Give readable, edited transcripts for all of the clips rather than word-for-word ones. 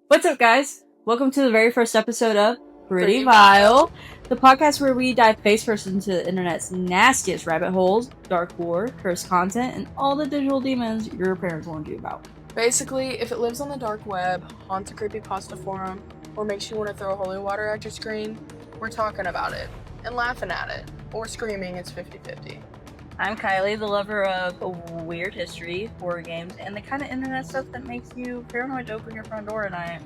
What's up, guys? Welcome to the very first episode of Pretty Vile, the podcast where we dive face first into the internet's nastiest rabbit holes, dark lore, cursed content, and all the digital demons your parents warned you about. Basically, if it lives on the dark web, haunts a creepypasta forum, or makes you want to throw holy water at your screen, we're talking about it, and laughing at it, or screaming it's 50-50. I'm Kylie, the lover of weird history, horror games, and the kind of internet stuff that makes you paranoid to open your front door at night.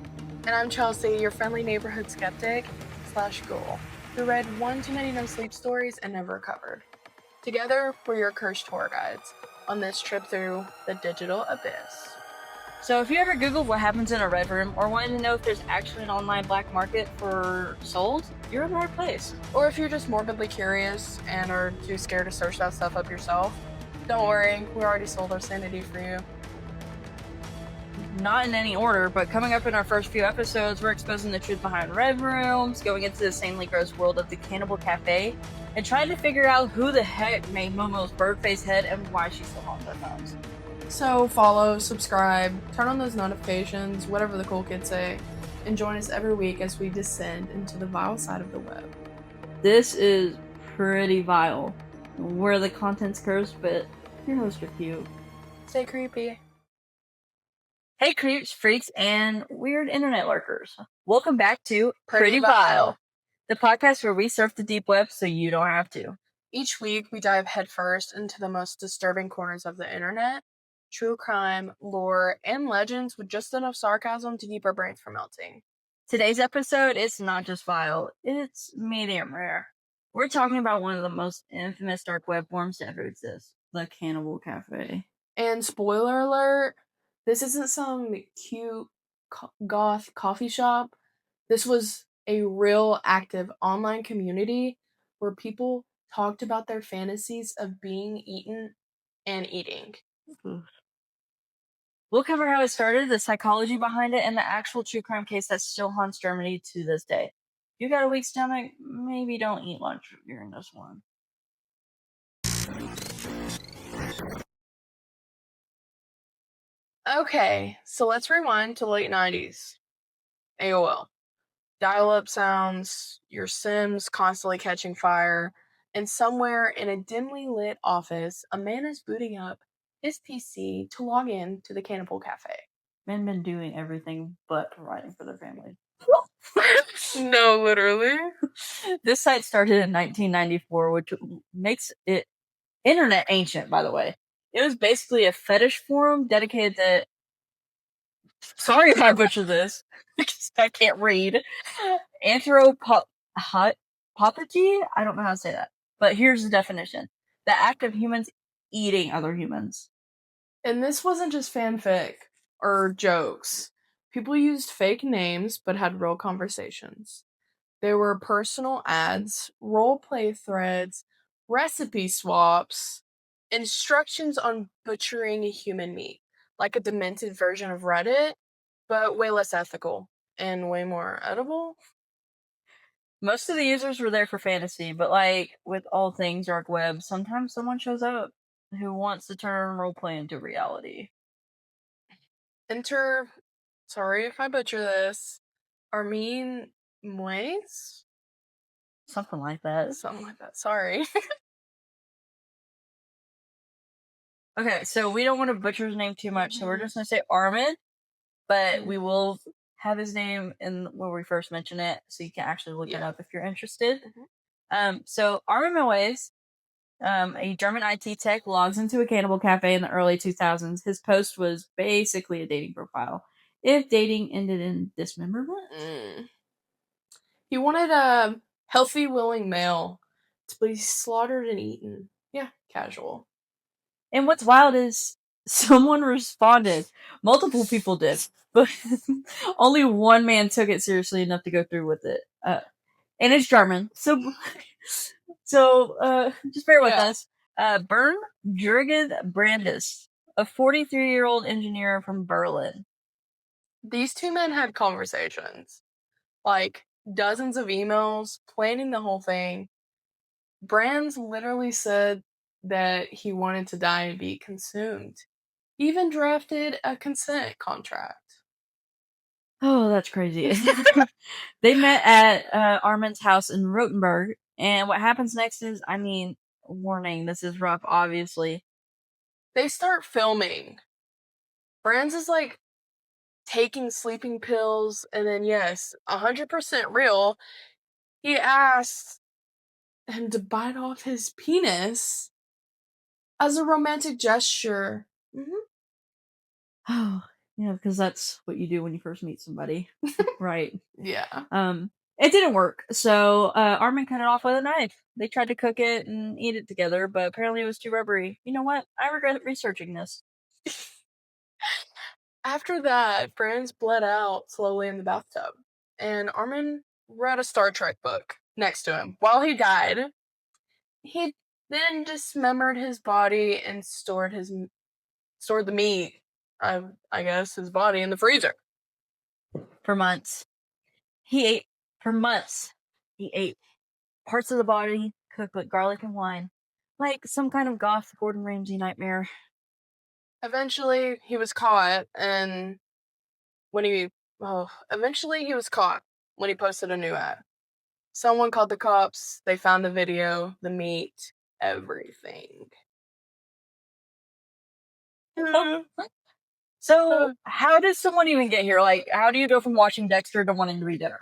And I'm Chelsea, your friendly neighborhood skeptic / ghoul, who read 1 too many no-sleep stories and never recovered. Together, we're your cursed tour guides on this trip through the digital abyss. So if you ever Googled what happens in a red room, or wanted to know if there's actually an online black market for souls, you're in the right place. Or if you're just morbidly curious and are too scared to search that stuff up yourself, don't worry, we already sold our sanity for you. Not in any order, but coming up in our first few episodes, we're exposing the truth behind red rooms, going into the insanely gross world of the Cannibal Cafe, and trying to figure out who the heck made Momo's bird-faced head and why she still haunts our phones. So follow, subscribe, turn on those notifications, whatever the cool kids say, and join us every week as we descend into the vile side of the web. This is Pretty Vile, where the content's cursed, but your hosts are cute. Stay creepy. Hey creeps, freaks, and weird internet lurkers. Welcome back to Pretty Vile, the podcast where we surf the deep web so you don't have to. Each week we dive headfirst into the most disturbing corners of the internet, true crime, lore, and legends with just enough sarcasm to keep our brains from melting. Today's episode is not just vile, it's medium rare. We're talking about one of the most infamous dark web forms to ever exist, the Cannibal Cafe. And spoiler alert, this isn't some cute goth coffee shop. This was a real active online community where people talked about their fantasies of being eaten and eating. We'll cover how it started, the psychology behind it, and the actual true crime case that still haunts Germany to this day. If you got a weak stomach, maybe don't eat lunch during this one. Okay, so let's rewind to late 90s. AOL. Dial-up sounds, your Sims constantly catching fire, and somewhere in a dimly lit office, a man is booting up his PC to log in to the Cannibal Cafe. Men been doing everything but providing for their family. No, literally. This site started in 1994, which makes it internet ancient, by the way. It was basically a fetish forum dedicated to... Sorry if I butcher this, because I can't read. Anthropophagy? I don't know how to say that. But here's the definition. The act of humans eating other humans. And this wasn't just fanfic or jokes. People used fake names but had real conversations. There were personal ads, roleplay threads, recipe swaps, instructions on butchering human meat, like a demented version of Reddit, but way less ethical and way more edible. Most of the users were there for fantasy, but like with all things dark web, sometimes someone shows up who wants to turn roleplay into reality. Enter, sorry if I butcher this, Armin Meiwes? Something like that. Sorry. Okay, so we don't want to butcher his name too much, so we're just going to say Armin, but we will have his name in when we first mention it, so you can actually look it up if you're interested. So Armin Meiwes, a German IT tech, logs into a Cannibal Cafe in the early 2000s. His post was basically a dating profile. If dating ended in dismemberment. He wanted a healthy, willing male to be slaughtered and eaten. Yeah, casual. And what's wild is someone responded. Multiple people did, but only one man took it seriously enough to go through with it. And it's German, so just bear with us. Bernd Jürgen Brandes, a 43-year-old engineer from Berlin. These two men had conversations, like dozens of emails, planning the whole thing. Brands literally said that he wanted to die and be consumed. He even drafted a consent contract. Oh, that's crazy. They met at Armin's house in Rothenburg, and what happens next is, warning, this is rough, obviously. They start filming. Franz is like taking sleeping pills, and then, yes, 100% real, he asks him to bite off his penis as a romantic gesture. Oh, yeah, because that's what you do when you first meet somebody. Right. Yeah. It didn't work, so Armin cut it off with a knife. They tried to cook it and eat it together, but apparently it was too rubbery. You know what? I regret researching this. After that, Franz bled out slowly in the bathtub, and Armin read a Star Trek book next to him. While he died, he then dismembered his body and stored the meat, I guess, his body in the freezer. For months. For months, he ate parts of the body cooked with garlic and wine. Like some kind of goth Gordon Ramsay nightmare. Eventually, he was caught, and eventually he was caught when he posted a new ad. Someone called the cops, they found the video, the meat, everything. So, how does someone even get here? Like, how do you go from watching Dexter to wanting to eat dinner?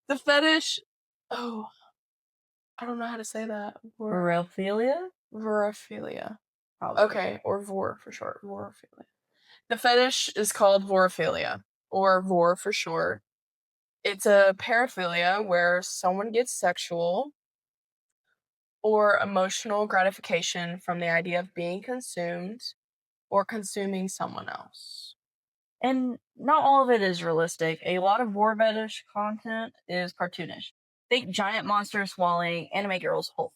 The fetish, I don't know how to say that. Vorophilia? Vorophilia. Probably. Okay, or vor for short. Vorophilia. The fetish is called vorophilia, or vor for short. It's a paraphilia where someone gets sexual or emotional gratification from the idea of being consumed or consuming someone else. And not all of it is realistic. A lot of war fetish content is cartoonish. Think giant monsters swallowing anime girls whole.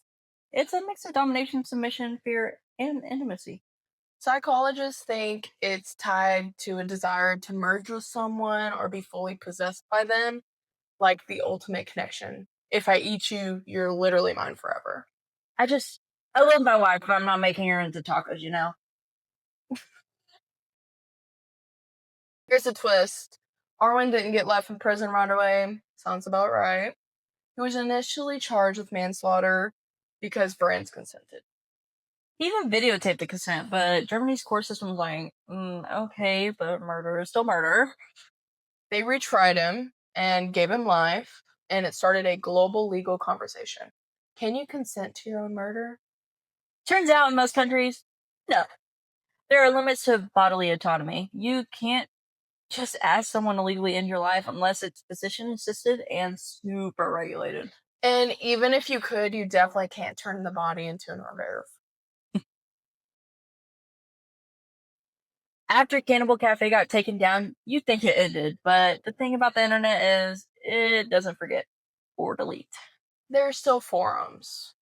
It's a mix of domination, submission, fear, and intimacy. Psychologists think it's tied to a desire to merge with someone or be fully possessed by them, like the ultimate connection. If I eat you, you're literally mine forever. I love my wife, but I'm not making her into tacos, you know? Here's a twist. Arwen didn't get left in prison right away. Sounds about right. He was initially charged with manslaughter because Franz consented. He even videotaped the consent, but Germany's court system was like, okay, but murder is still murder. They retried him and gave him life, and it started a global legal conversation. Can you consent to your own murder? Turns out in most countries, no. There are limits to bodily autonomy. You can't just ask someone to legally end your life unless it's physician assisted and super regulated. And even if you could, you definitely can't turn the body into an hors d'oeuvre. After Cannibal Cafe got taken down, you'd think it ended, but the thing about the internet is it doesn't forget or delete. There are still forums.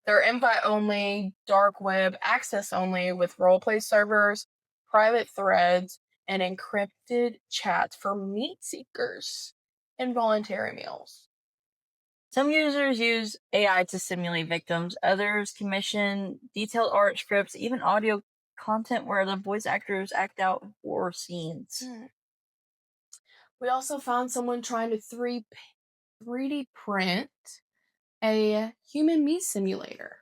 They're invite only, dark web, access only with roleplay servers, private threads, and encrypted chats for meat seekers and voluntary meals. Some users use AI to simulate victims, others commission detailed art scripts, even audio content where the voice actors act out war scenes. We also found someone trying to 3D print a human meat simulator.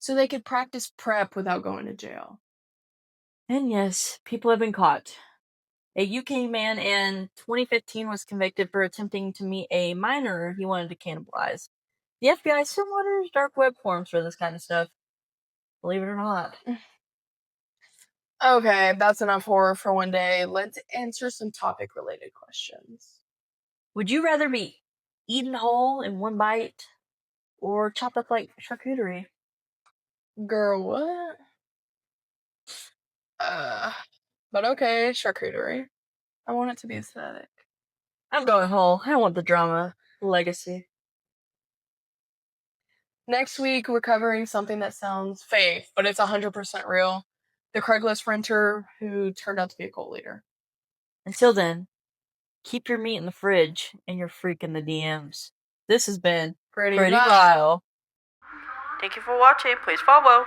So they could practice prep without going to jail. And yes, people have been caught. A UK man in 2015 was convicted for attempting to meet a minor he wanted to cannibalize. The FBI still monitors dark web forums for this kind of stuff. Believe it or not. Okay, that's enough horror for one day. Let's answer some topic-related questions. Would you rather be eaten whole in one bite or chopped up like charcuterie? Girl, what? But okay, charcuterie. I want it to be aesthetic. I'm going whole. I want the drama. Legacy. Next week, we're covering something that sounds fake, but it's 100% real. The Craigslist renter who turned out to be a cult leader. Until then, keep your meat in the fridge and your freak in the DMs. This has been Pretty Vile. Thank you for watching. Please follow.